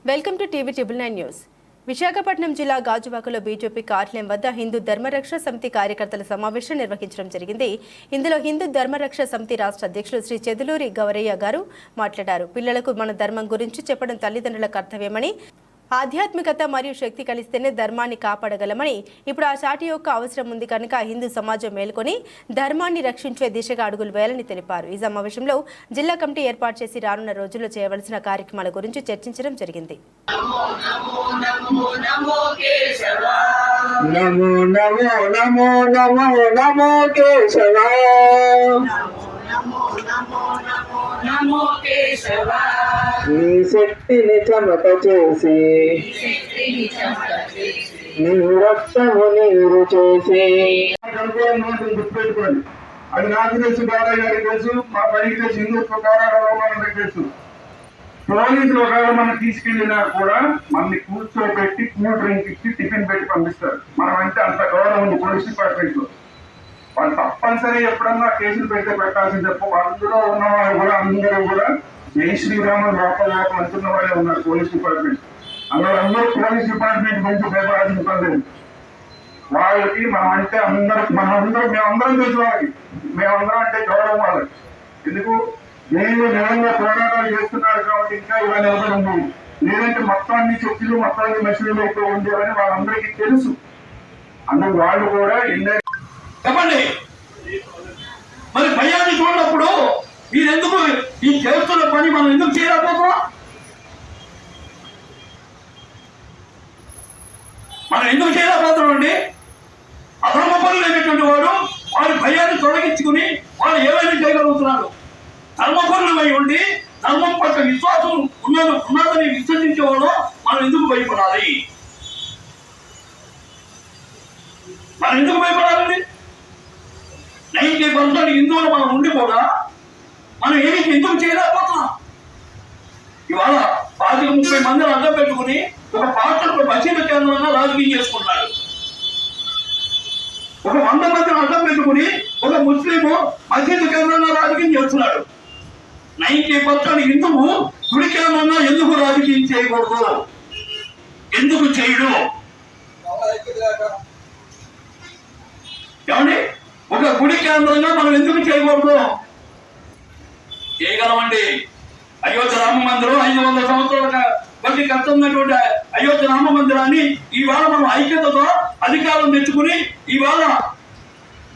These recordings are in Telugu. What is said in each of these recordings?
వెల్కమ్ టు టీవీ ట్రిబుల్9 న్యూస్. విశాఖపట్నం జిల్లా గాజువాకలో బీజేపీ కార్యాలయం వద్ద హిందూ ధర్మరక్ష సమితి కార్యకర్తల సమావేశం నిర్వహించడం జరిగింది. ఇందులో హిందూ ధర్మరక్ష సమితి రాష్ట్ర అధ్యక్షులు శ్రీ చెదులూరి గౌరయ్య గారు మాట్లాడారు. పిల్లలకు మన ధర్మం గురించి చెప్పడం తల్లిదండ్రుల కర్తవ్యమని, ఆధ్యాత్మికత మరియు శక్తి కలిస్తేనే ధర్మాన్ని కాపాడగలమని, ఇప్పుడు ఆ చాటి యొక్క అవసరం ఉంది కనుక హిందూ సమాజం మేల్కొని ధర్మాన్ని రక్షించే దిశగా అడుగులు వేయాలని తెలిపారు. ఈ సమావేశంలో జిల్లా కమిటీ ఏర్పాటు చేసి రానున్న రోజుల్లో చేయవలసిన కార్యక్రమాల గురించి చర్చించడం జరిగింది. నీ శక్తిని చెమట చేసి నీ రక్తము నీరు చేసి గుర్తుపెట్టుకోండి. అది నాకు తెలుసు, గౌరవ్ గారికి తెలుసు, మా పనికి తెలుసు, హిందుత్వ పోరాటంలో తెలుసు. పోలీసులు ఒకవేళ మనం తీసుకెళ్ళినా కూడా మనల్ని కూర్చోబెట్టి కూల్ డ్రింక్ ఇచ్చి టిఫిన్ పెట్టి పంపిస్తారు. మనం అంటే అంత గౌరవం ఉంది పోలీస్ డిపార్ట్మెంట్ లో. వాళ్ళు తప్పనిసరి ఎప్పుడన్నా కేసులు పెడితే పెట్టాల్సింది తప్ప అందులో ఉన్నవాళ్ళు కూడా అందరూ కూడా జై శ్రీరామ లోపల అంటున్న వాళ్ళే ఉన్నారు పోలీస్ డిపార్ట్మెంట్. అందరూ పోలీస్ డిపార్ట్మెంట్ గురించి భయపడాల్సిన పర్లేదు. వాళ్ళకి మనం అంటే మేమందరం తెలుసు వాళ్ళకి. మేమందరం అంటే గౌరవం వాళ్ళకి. ఎందుకు నేను నిజంగా పోరాటాలు చేస్తున్నారు కాబట్టి ఇంకా ఇలా నిలబడి ఉంది. లేదంటే మొత్తాన్ని చర్చలు మొత్తాన్ని మెషిన్లు ఎక్కువ ఉండేవని వాళ్ళందరికీ తెలుసు. అందుకు వాళ్ళు కూడా చెప్పండి. మరి భయాన్ని చూడనప్పుడు మీరెందుకు ఈ చేస్తున్న పని మనం ఎందుకు చేయలేకపోతున్నాం? మనం ఎందుకు చేయలేకపోతున్నాం అండి? అధర్మ పనులు లేనటువంటి వాడు వారి భయాన్ని తొలగించుకుని వాళ్ళు ఏమైనా చేయగలుగుతున్నారు. ధర్మ పనులు అయి ఉండి ధర్మం పట్ల విశ్వాసం ఉన్నదని విశ్వసించేవాడు మనం ఎందుకు భయపడాలి? మనం ఎందుకు భయపడాలండి? 90% హిందువులు మనం ఉండి కూడా మనం ఏమి ఎందుకు చేయలేకపోతున్నాం? ఇవాళ 30 మందిని అడ్డం పెట్టుకుని ఒక పాత్రకు మసీదు కేంద్రంగా రాజకీయం చేసుకుంటున్నాడు. ఒక 100 మందిని అడ్డం పెట్టుకుని ఒక ముస్లిం మసీదు కేంద్రంగా రాజకీయం చేస్తున్నాడు. 90% హిందువు గుడి కేంద్రంగా ఎందుకు రాజకీయం చేయకూడదు? ఎందుకు చేయడు? ఏమండి, ఒక గుడి కేంద్రంగా మనం ఎందుకు చేయకూడదు? చేయగలమండి. అయోధ్య రామ మందిరం 500 సంవత్సరాల బట్టి కడుతున్నటువంటి అయోధ్య రామ మందిరాన్ని ఈవేళ మనం ఐక్యతతో అధికారం తెచ్చుకుని ఈవేళ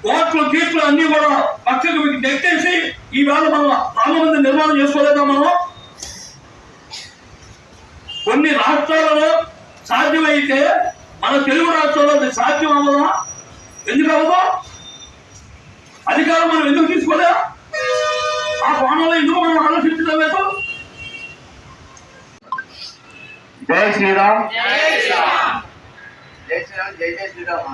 కోట్లు కీట్లు అన్ని కూడా పక్కకు నెట్టేసి ఈవేళ మనం రామ మందిరం నిర్మాణం చేసుకోలేదా? మనం కొన్ని రాష్ట్రాలలో సాధ్యమైతే మన తెలుగు రాష్ట్రాల్లో అది సాధ్యం అవ్వదా? ఎందుకు అవ్వదు? అధికారం మనం ఎందుకు తీసుకోలేదా? ఆ కోణంలో ఎందుకు మనం ఆలోచించడం లేదు? జై శ్రీరామ్, జై శ్రీరామ్, జై శ్రీరామ్, జై జై శ్రీరామ్,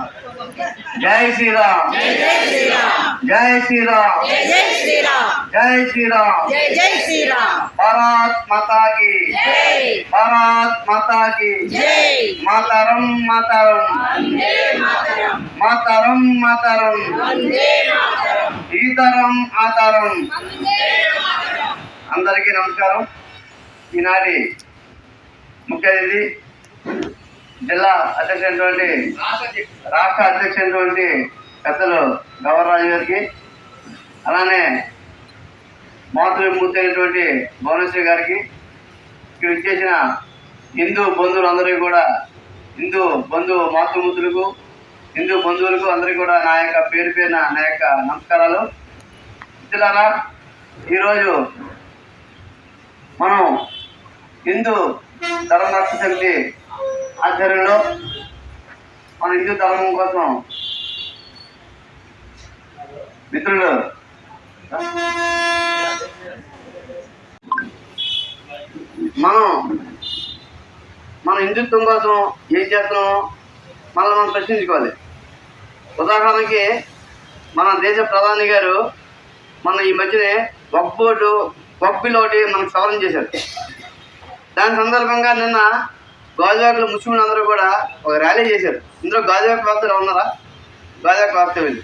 జై శ్రీరామ్, జై శ్రీరామ్, జై శ్రీరామ్, జై శ్రీరామ్, జై శ్రీరామ్, జై జై శ్రీరామ్. భారత్ మాతా కీ జై, భారత్ మాతా కీ జై. మాతరం మాతరం, వందే మాతరం, మాతరం మాతరం, వందే మాతరం, ఈతరం ఆతరం, వందే మాతరం. అందరికీ నమస్కారం. ఈనాటి ముఖ్య అతిథి జిల్లా అధ్యక్షుడు రాష్ట్ర అధ్యక్షుడు పెద్దలు గౌరరాజు గారికి, అలానే మాతృమూర్తి అయినటువంటి భువనేశ్వరి గారికి, ఇక్కడ ఇచ్చేసిన హిందూ బంధువులందరికీ కూడా, హిందూ బంధు మాతృమూర్తులకు, హిందూ బంధువులకు అందరికీ కూడా నా యొక్క పేరు పేరున నా యొక్క నమస్కారాలు. మిత్రులారా, ఈరోజు మనం హిందూ ధర్మరక్ష సమితి ఆధ్వర్యంలో మన హిందూ ధర్మం కోసం మిత్రులు మన హిందుత్వం కోసం ఏం చేస్తున్నామో మనం ప్రశ్నించుకోవాలి. ఉదాహరణకి మన దేశ ప్రధాని గారు మన ఈ మధ్యనే వక్ఫ్ బిల్ ఒకటి మనకు సవరణ చేశారు. దాని సందర్భంగా నిన్న గాజువాకలో ముస్లింలు అందరూ కూడా ఒక ర్యాలీ చేశారు. ఇందులో గాజువాక వాస్తవులు ఉన్నారా? గాజువాక వాస్తవ్యులు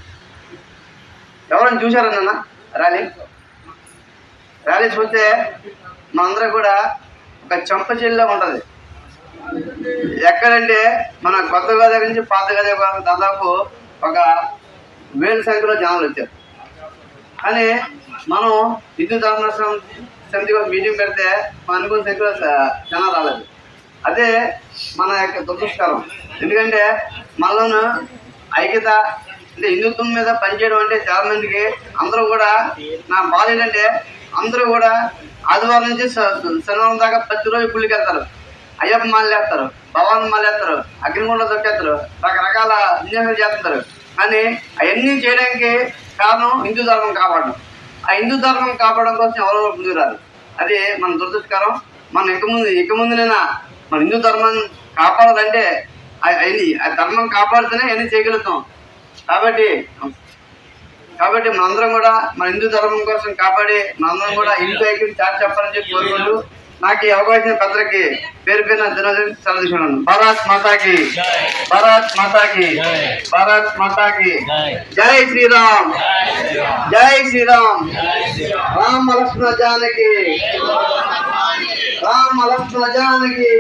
ఎవరైనా చూశారా నిన్న ర్యాలీ చూస్తే మనందరూ కూడా ఒక చెంప చెల్లిలో ఉంటుంది. ఎక్కడంటే మన కొత్త గోదావరి నుంచి పాత గోదావరి వరకు దాదాపు ఒక 1000 సంఖ్యలో జనాలు వచ్చారు. కానీ మనం హిందూ ధర్మ సమితి ఒక మీటింగ్ పెడితే మన అనుకున్న సంఖ్యలో జనాలు రాలేదు. అదే మన యొక్క దురదృష్టకరం. ఎందుకంటే మనలోను ఐక్యత అంటే హిందుత్వం మీద పనిచేయడం అంటే చాలా మందికి అందరూ కూడా నా బాధ ఏంటంటే అందరూ కూడా ఆదివారం నుంచి శనివారం దాకా ప్రతిరోజు గుళ్ళకి వెళ్తారు, అయ్యప్ప మాలలు వేస్తారు, భవాని మాలలు వేస్తారు, అగ్నిగుండ దొక్కేస్తారు, రకరకాల విన్యాసాలు చేస్తారు. కానీ అవన్నీ చేయడానికి కారణం హిందూ ధర్మం కాపాడడం. ఆ హిందూ ధర్మం కాపాడడం కోసం ఎవరో ముందుకు రాదు. అది మన దురదృష్టకరం. మనం ఇక ముందునైనా మన హిందూ ధర్మాన్ని కాపాడాలంటే ఆ ధర్మం కాపాడితేనే అన్నీ చేయగలుగుతాం. కాబట్టి మనందరం కూడా మన హిందూ ధర్మం కోసం కాపాడి మనందరం కూడా హిందూ ఐక్యం చాటి చెప్పాలని చెప్పి కోరుకుంటూ నాకు ఈ అవకాశం పెద్దలకి పేరు పేరున ధన్యవాదాలు సెలవుతున్నాను. భారత్ మాతాకి, భారత్ మాతాకి, భారత్ మాతాకి. జై శ్రీరామ్, జై శ్రీరామ్. రామ లక్ష్మణ జానకి, రామ లక్ష్మణ జానకి,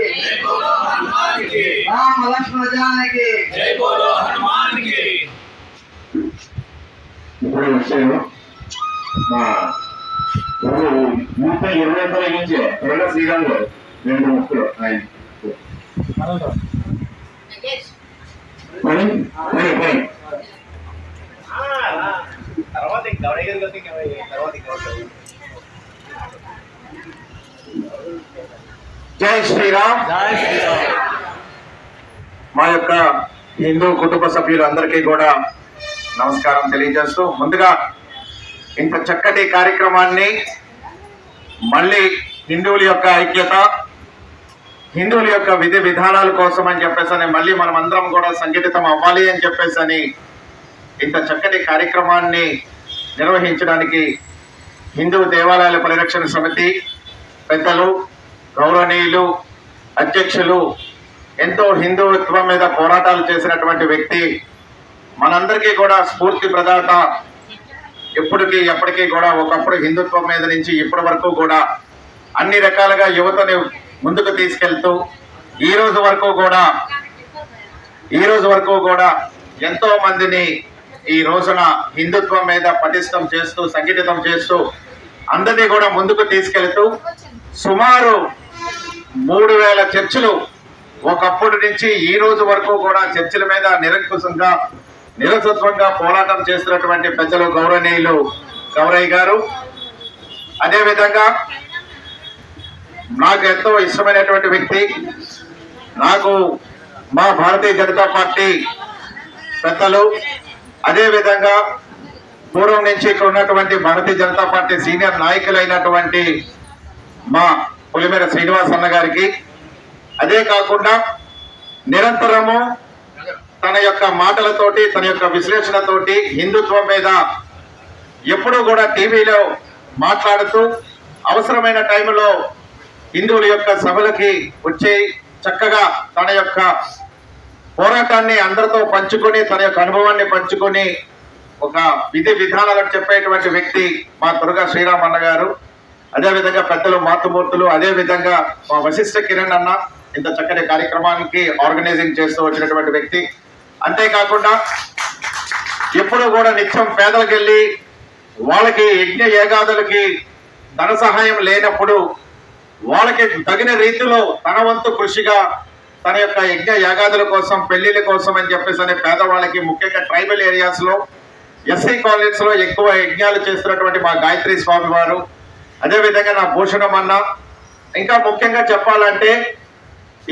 రామ లక్ష్మణ జానకి. ఇప్పుడు వచ్చాను మా ఊరిపై 20 తొలగించే త్వరగా శ్రీరామ్ గారు 2 ముక్కలు ఆయన జై శ్రీరామ్. మా యొక్క హిందూ కుటుంబ సభ్యులందరికీ కూడా నమస్కారం తెలియజేస్తూ, ముందుగా ఇంత చక్కటి కార్యక్రమాన్ని మళ్ళీ హిందువుల యొక్క ఐక్యత, హిందువుల యొక్క విధి విధానాల కోసం అని చెప్పేసి మళ్ళీ మనం అందరం కూడా సంఘటితం అవ్వాలి అని చెప్పేసి ఇంత చక్కటి కార్యక్రమాన్ని నిర్వహించడానికి హిందూ దేవాలయాల పరిరక్షణ సమితి పెద్దలు, గౌరవనీయులు, అధ్యక్షులు, ఎంతో హిందుత్వం మీద పోరాటాలు చేసినటువంటి వ్యక్తి, మనందరికీ కూడా స్ఫూర్తి ప్రదాత, ఎప్పటికీ కూడా ఒకప్పుడు హిందుత్వం మీద నుంచి ఇప్పటి వరకు కూడా అన్ని రకాలుగా యువతని ముందుకు తీసుకెళ్తూ ఈ రోజు వరకు కూడా ఎంతో మందిని ఈ రోజున హిందుత్వం మీద పటిష్టం చేస్తూ సంఘటితం చేస్తూ అందరినీ కూడా ముందుకు తీసుకెళ్తూ సుమారు 3000 చర్చిలు ఒకప్పటి నుంచి ఈ రోజు వరకు కూడా చర్చిల మీద నిరసత్వంగా పోరాటం చేస్తున్నటువంటి పెద్దలు గౌరవనీయులు గౌరయ్య గారు, అదేవిధంగా నాకు ఎంతో ఇష్టమైనటువంటి వ్యక్తి, నాకు మా భారతీయ జనతా పార్టీ పెద్దలు, అదేవిధంగా పూర్వం నుంచి ఇక్కడ ఉన్నటువంటి భారతీయ జనతా పార్టీ సీనియర్ నాయకులైనటువంటి మా పులిమేర శ్రీనివాస్ అన్న గారికి, అదే కాకుండా నిరంతరము తన యొక్క మాటలతోటి తన యొక్క విశ్లేషణతోటి హిందుత్వం మీద ఎప్పుడూ కూడా టీవీలో మాట్లాడుతూ అవసరమైన టైంలో హిందువుల యొక్క సభలకి వచ్చి చక్కగా తన యొక్క పోరాటాన్ని అందరితో పంచుకొని తన యొక్క అనుభవాన్ని పంచుకొని ఒక విధి విధానాలకు చెప్పేటువంటి వ్యక్తి మా దుర్గా శ్రీరామ్ అన్న గారు, అదేవిధంగా పెద్దలు మాతృమూర్తులు, అదేవిధంగా మా వశిష్ఠ కిరణ్ అన్న ఇంత చక్కటి కార్యక్రమానికి ఆర్గనైజింగ్ చేస్తూ వచ్చినటువంటి వ్యక్తి. అంతేకాకుండా ఎప్పుడూ కూడా నిత్యం పేదలకు వెళ్ళి వాళ్ళకి యజ్ఞ యాగాదులకి ధన సహాయం లేనప్పుడు వాళ్ళకి తగిన రీతిలో తన వంతు కృషిగా తన యొక్క యజ్ఞ యాగాదుల కోసం, పెళ్లిళ్ళ కోసం అని చెప్పేసి పేదవాళ్ళకి, ముఖ్యంగా ట్రైబల్ ఏరియాస్ లో, ఎస్సీ కాలనీస్ లో ఎక్కువ యజ్ఞాలు చేస్తున్నటువంటి మా గాయత్రి స్వామి వారు, అదేవిధంగా నా భూషణం అన్న, ఇంకా ముఖ్యంగా చెప్పాలంటే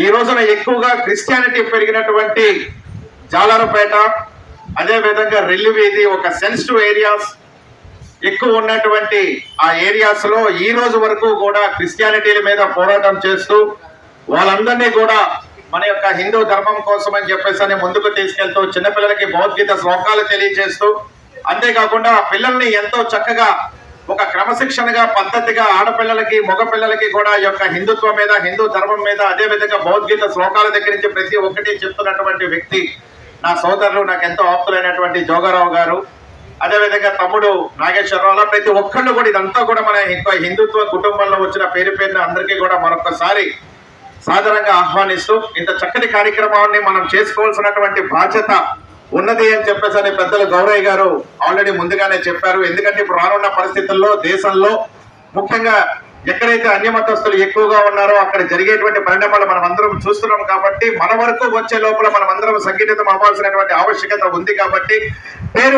ఈ రోజున ఎక్కువగా క్రిస్టియానిటీ పెరిగినటువంటి జాలారపేట, అదేవిధంగా రెల్లి వీధి, ఒక సెన్సిటివ్ ఏరియాస్ ఎక్కువ ఉన్నటువంటి ఆ ఏరియాస్ లో ఈ రోజు వరకు కూడా క్రిస్టియానిటీల మీద పోరాటం చేస్తూ వాళ్ళందరినీ కూడా మన యొక్క హిందూ ధర్మం కోసం అని చెప్పేసి ముందుకు తీసుకెళ్తూ చిన్నపిల్లలకి భగవద్గీత శ్లోకాలు తెలియజేస్తూ, అంతేకాకుండా పిల్లల్ని ఎంతో చక్కగా ఒక క్రమశిక్షణగా పద్ధతిగా ఆడపిల్లలకి మగపిల్లలకి కూడా ఈ యొక్క హిందుత్వం మీద, హిందూ ధర్మం మీద, అదేవిధంగా భగవద్గీత శ్లోకాల దగ్గర నుంచి ప్రతి ఒక్కటి చెప్తున్నటువంటి వ్యక్తి నా సోదరులు, నాకు ఎంతో ఆప్తులైనటువంటి జోగారావు గారు, అదేవిధంగా తమ్ముడు నాగేశ్వరరావు, అలా ప్రతి ఒక్కళ్ళు కూడా ఇదంతా కూడా మన హిందుత్వ కుటుంబంలో వచ్చిన పేరున అందరికీ కూడా మరొకసారి సాదరంగా ఆహ్వానిస్తూ ఇంత చక్కటి కార్యక్రమాన్ని మనం చేసుకోవాల్సినటువంటి బాధ్యత ఉన్నది అని చెప్పేసి పెద్దలు గౌరయ్య గారు ఆల్రెడీ ముందుగానే చెప్పారు. ఎందుకంటే ఇప్పుడు రానున్న పరిస్థితుల్లో దేశంలో ముఖ్యంగా ఎక్కడైతే అన్యమతస్తులు ఎక్కువగా ఉన్నారో అక్కడ జరిగేటువంటి పరిణామాలు మనం అందరం చూస్తున్నాం. కాబట్టి మన వరకు వచ్చే లోపల మనం అందరం సంఘటితం అవ్వాల్సినటువంటి ఆవశ్యకత ఉంది. కాబట్టి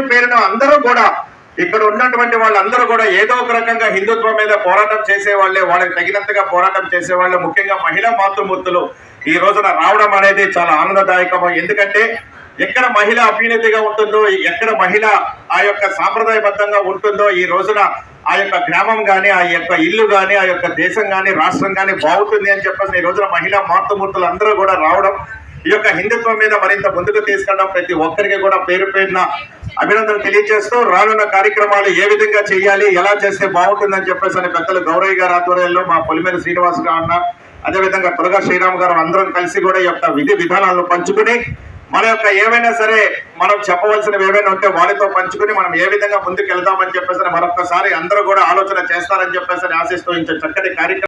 పేరున అందరూ కూడా ఇక్కడ ఉన్నటువంటి వాళ్ళందరూ కూడా ఏదో ఒక రకంగా హిందుత్వం మీద పోరాటం చేసేవాళ్లే, వాళ్ళకి తగినంతగా పోరాటం చేసేవాళ్ళు, ముఖ్యంగా మహిళా మాతృమూర్తులు ఈ రోజున రావడం అనేది చాలా ఆనందదాయకము. ఎందుకంటే ఎక్కడ మహిళ అభ్యున్నతిగా ఉంటుందో, ఎక్కడ మహిళ ఆ యొక్క సాంప్రదాయబద్ధంగా ఉంటుందో ఈ రోజున ఆ యొక్క గ్రామం కానీ, ఆ యొక్క ఇల్లు కానీ, ఆ యొక్క దేశం కానీ, రాష్ట్రం కానీ బాగుంటుంది అని చెప్పేసి ఈ రోజున మహిళా మాతృమూర్తులు అందరూ కూడా రావడం, ఈ యొక్క హిందుత్వం మీద మరింత ముందుకు తీసుకెళ్ళడం ప్రతి ఒక్కరికి కూడా పేరున అభినందనలు తెలియజేస్తూ రానున్న కార్యక్రమాలు ఏ విధంగా చేయాలి, ఎలా చేస్తే బాగుంటుందని చెప్పేసి పెద్దలు గౌరయ్య గారి ఆధ్వర్యంలో మా పొలిమేర శ్రీనివాస్ గారు అన్న, అదేవిధంగా తులగా శ్రీరామ్ గారు అందరం కలిసి కూడా ఈ యొక్క విధి విధానాలను పంచుకుని మన యొక్క ఏవైనా సరే మనం చెప్పవలసినవి ఏవైనా ఉంటే వాళ్ళతో పంచుకుని మనం ఏ విధంగా ముందుకు వెళ్దామని చెప్పేసి మరొకసారి అందరూ కూడా ఆలోచన చేస్తారని చెప్పేసి ఆశిస్తూ ఇంత చక్కటి కార్యక్రమం